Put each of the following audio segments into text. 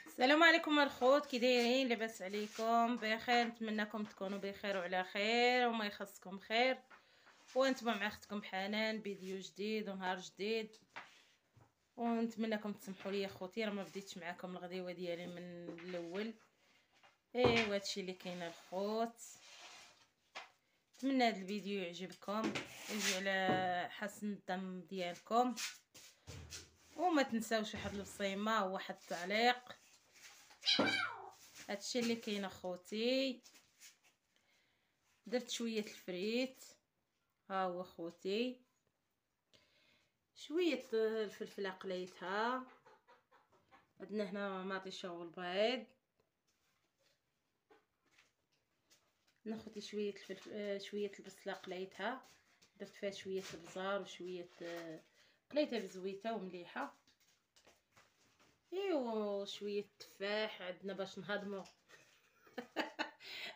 السلام عليكم الخوت، كي دايرين؟ لاباس عليكم؟ بخير، نتمنىكم تكونوا بخير وعلى خير وما يخصكم خير. وانتم مع اختكم حنان، فيديو جديد ونهار جديد. ونتمنىكم تسمحوا لي خوتي، راه ما بديتش معكم الغديوه ديالي من الاول. ايوا هادشي اللي كاين الخوت. نتمنى هذا الفيديو يعجبكم، يجي على حسن الظن ديالكم. وما تنساوش واحد البصيمه وواحد التعليق. هادشي اللي كاين اخوتي. درت شويه الفريت، ها هو اخوتي، شويه الفلفله قليتها. عندنا هنا مطيشه والبيض. ناخذ شويه الفلفل، شويه البصله قليتها، درت فيها شويه البزار وشويه قليتها بزويته ومليحه. ايوا شويه التفاح عندنا باش نهضمو.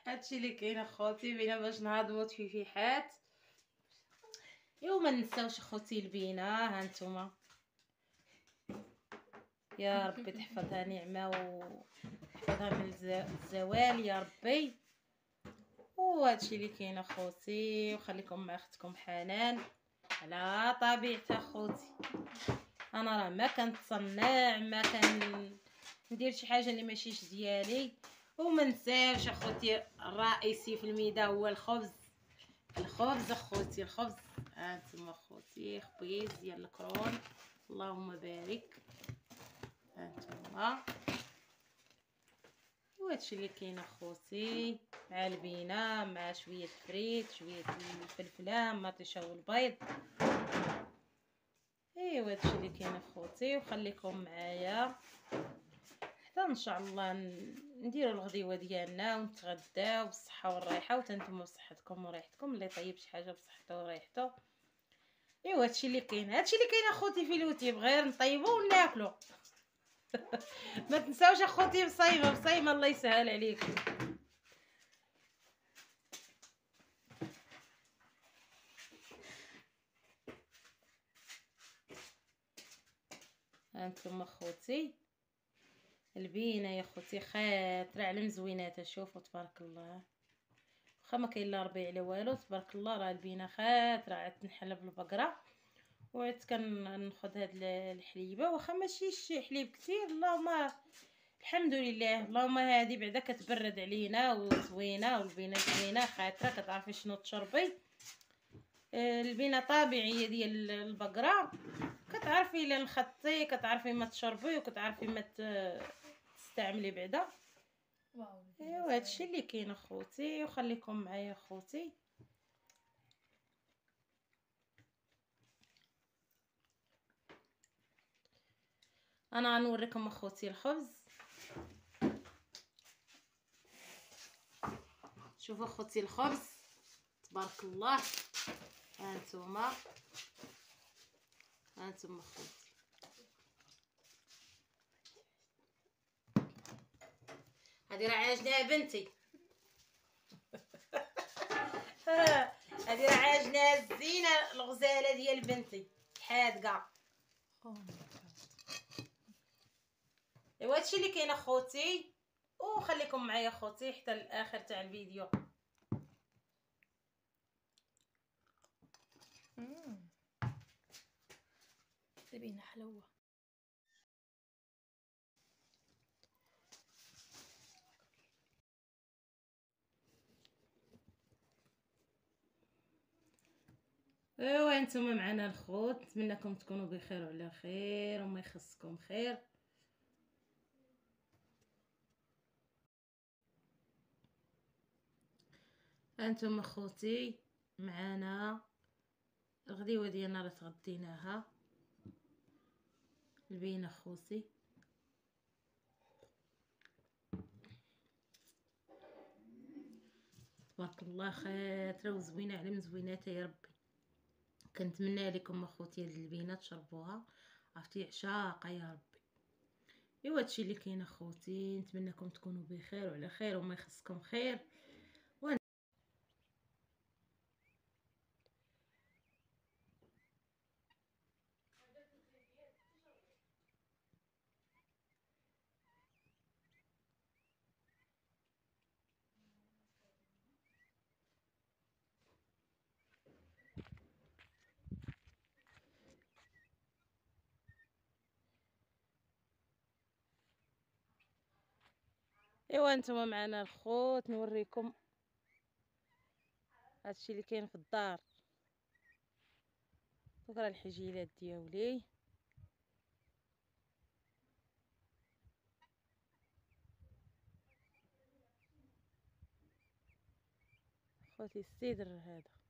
هادشي اللي كاين اخوتي، بينا باش نهضمو تفيفيحات. ايوا ما ننساوش اخوتي البينه، ها نتوما. يا ربي تحفظها نعمه وتحفظها من الزوال يا ربي. وهادشي اللي كاين اخوتي، وخليكم مع اختكم حنان على طبيعه اخوتي. انا راه ما كنتصنع، ما ندير شي حاجه اللي ماشيش ديالي. وما نساوش اخوتي الرئيسي في الميده هو الخبز. الخبز اخوتي، الخبز. هانتوما اخوتي، خبيز ديال الكرون، اللهم بارك. هانتوما وهادشي اللي كاين اخوتي، مع البينه، مع شويه فريت، شويه الفلفله، مطيشه والبيض. ايوا هادشي اللي كاين اخوتي، وخليكم معايا حتى ان شاء الله نديروا الغديوه ديالنا ونتغداو بالصحه والراحه، وتنتموا بصحتكم وريحتكم. اللي طيب شي حاجه بصحته وريحته. ايوا هادشي اللي كاين، هادشي اللي كاين اخوتي في اليوتيوب، غير نطيبوا وناكلوا. ما تنساوش اخوتي بصيمه بصيمه، الله يسهل عليكم. هانتوما اخوتي البينه يا اخوتي خاطره على مزويناتها. شوفوا تبارك الله، واخا ما كاين لا ربيع لا والو، تبارك الله. راه البينه خاطره. عاد نحلب البقره وعاد كناخذ هاد الحليبه، واخا ماشي حليب كثير، اللهم الحمد لله. اللهم هادي بعدا كتبرد علينا وزوينه، والبينه زوينه خاطره. كتعرفي شنو تشربي؟ البينه طبيعيه ديال البقره. كتعرفي الا نخطي، كتعرفي ما تشربي، وكتعرفي ما تستعملي بعدا. ايوا هادشي اللي كاين اخوتي، وخليكم معايا اخوتي. انا غنوريكم اخوتي الخبز. شوفوا اخوتي الخبز تبارك الله. هانتوما اخوتي، هادي راه عاجنها بنتي. هادي راه عاجنها الزينه الغزاله ديال بنتي حادقه. ايوا هادشي اللي كاين اخوتي، وخليكم معايا اخوتي حتى الاخر تاع الفيديو. تبينا حلوه. ايوا نتوما معنا الخوت، نتمنىكم تكونوا بخير وعلى خير وما يخصكم خير. هانتوما اخوتي معنا الغديوه ديالنا راه تغديناها. البين اخوتي تبارك الله خاطره وزوينه على مزويناتها يا ربي. كنتمنى لكم اخوتي هاد البينه تشربوها، عرفتي عشاقه يا ربي. ايوا هادشي اللي كاين اخوتي، نتمنىكم تكونوا بخير وعلى خير وما يخصكم خير. ايوا نتوما معنا الخوت نوريكم هادشي اللي كاين في الدار. دوك راه الحجيلات ديالي خوتي السيدر هذا.